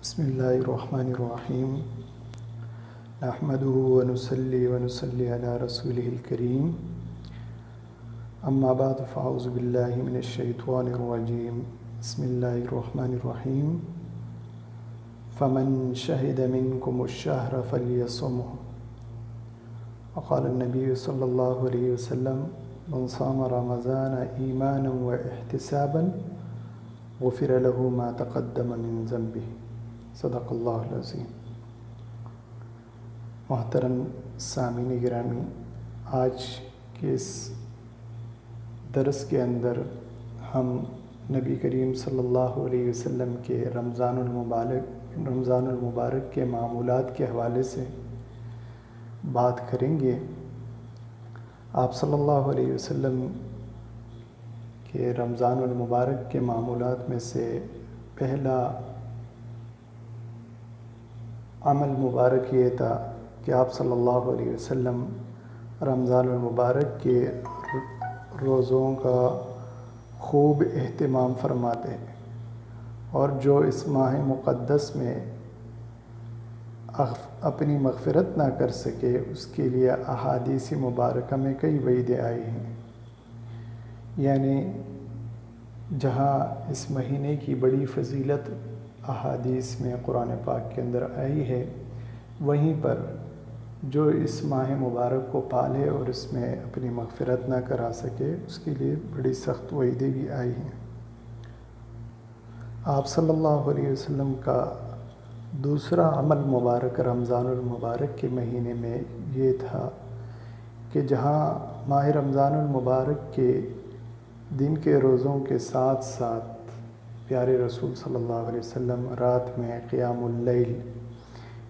بسم اللہ الرحمن الرحیم نحمده ونصلي علی رسولہ الکریم اما بعد فاعوذ باللہ من الشیطان الرجیم بسم اللہ الرحمن الرحیم فمن شہد منکم الشہر فلیصمہ وقال النبی صلی اللہ علیہ وسلم من صام رمضان ایمانا واحتسابا غفر له ما تقدم من ذنبه صدق اللہ العظیم۔ محترم سامعین گرامی، آج کے اس درس کے اندر ہم نبی کریم صلی اللہ علیہ وسلم کے رمضان المبارک کے معمولات کے حوالے سے بات کریں گے۔ آپ صلی اللہ علیہ وسلم کے رمضان المبارک کے معمولات میں سے پہلا عمل مبارک یہ تھا کہ آپ صلی اللہ علیہ وسلم رمضان المبارک کے روزوں کا خوب اہتمام فرماتے ہیں، اور جو اس ماہ مقدس میں اپنی مغفرت نہ کر سکے اس کے لیے احادیث مبارکہ میں کئی وعیدیں آئی ہیں۔ یعنی جہاں اس مہینے کی بڑی فضیلت احادیث میں قرآن پاک کے اندر آئی ہے، وہیں پر جو اس ماہ مبارک کو پالے اور اس میں اپنی مغفرت نہ کرا سکے اس کے لیے بڑی سخت وعیدیں بھی آئی ہیں۔ آپ صلی اللہ علیہ وسلم کا دوسرا عمل مبارک رمضان المبارک کے مہینے میں یہ تھا کہ جہاں ماہ رمضان المبارک کے دن کے روزوں کے ساتھ ساتھ پیارے رسول صلی اللہ علیہ وسلم رات میں قیام اللیل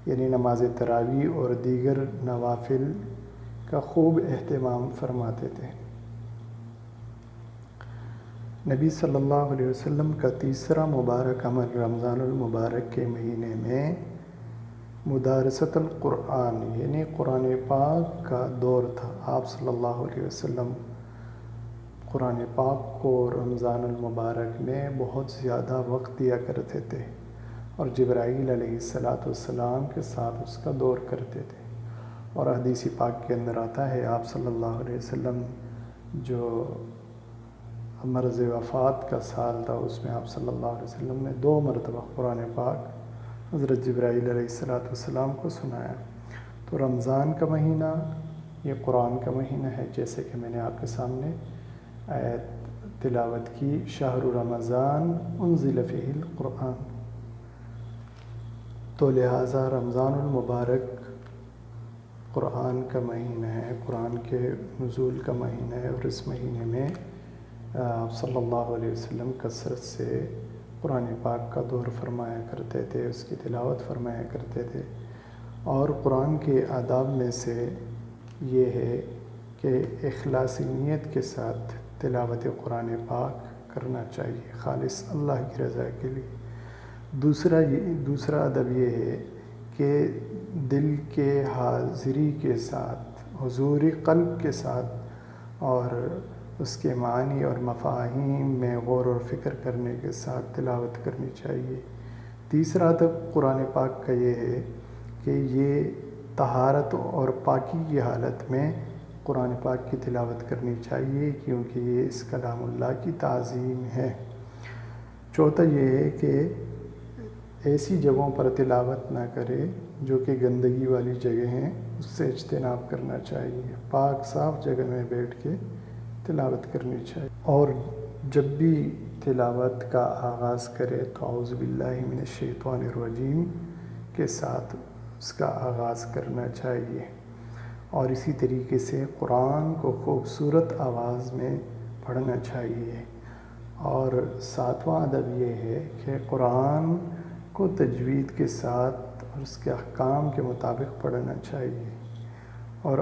یعنی نماز تراویح اور دیگر نوافل کا خوب اہتمام فرماتے تھے۔ نبی صلی اللہ علیہ وسلم کا تیسرا مبارک عمل رمضان المبارک کے مہینے میں مدارست القرآن یعنی قرآن پاک کا دور تھا۔ آپ صلی اللہ علیہ وسلم قرآن پاک کو رمضان المبارک میں بہت زیادہ وقت دیا کرتے تھے، اور جبرائیل علیہ السلام کے ساتھ اس کا دور کرتے تھے۔ اور حدیث پاک کے اندر آتا ہے آپ صلی اللہ علیہ وسلم جو مرض وفات کا سال تھا اس میں آپ صلی اللہ علیہ وسلم نے 2 مرتبہ قرآن پاک حضرت جبرائیل علیہ السلام کو سنایا۔ تو رمضان کا مہینہ یہ قرآن کا مہینہ ہے، جیسے کہ میں نے آپ کے سامنے آیت تلاوت کی، شہر رمضان انزل فیہ القرآن۔ تو لہٰذا رمضان المبارک قرآن کا مہینہ ہے، قرآن کے نزول کا مہینہ ہے، اور اس مہینے میں آپ صلی اللہ علیہ وسلم کثرت سے قرآن پاک کا دور فرمایا کرتے تھے، اس کی تلاوت فرمایا کرتے تھے۔ اور قرآن کے آداب میں سے یہ ہے کہ اخلاص نیت کے ساتھ تلاوت قرآن پاک کرنا چاہیے، خالص اللہ کی رضا کے لیے۔ دوسرا ادب یہ ہے کہ دل کے حاضری کے ساتھ، حضور قلب کے ساتھ، اور اس کے معنی اور مفاہیم میں غور و فکر کرنے کے ساتھ تلاوت کرنی چاہیے۔ تیسرا ادب قرآن پاک کا یہ ہے کہ یہ طہارت اور پاکی کی حالت میں قرآن پاک کی تلاوت کرنی چاہیے، کیونکہ یہ اس کلام اللہ کی تعظیم ہے۔ چوتھا یہ ہے کہ ایسی جگہوں پر تلاوت نہ کرے جو کہ گندگی والی جگہ ہیں، اس سے اجتناب کرنا چاہیے، پاک صاف جگہ میں بیٹھ کے تلاوت کرنی چاہیے۔ اور جب بھی تلاوت کا آغاز کرے تو اعوذ باللہ من الشیطان الرجیم کے ساتھ اس کا آغاز کرنا چاہیے، اور اسی طریقے سے قرآن کو خوبصورت آواز میں پڑھنا چاہیے۔ اور 7واں ادب یہ ہے کہ قرآن کو تجوید کے ساتھ اور اس کے احکام کے مطابق پڑھنا چاہیے۔ اور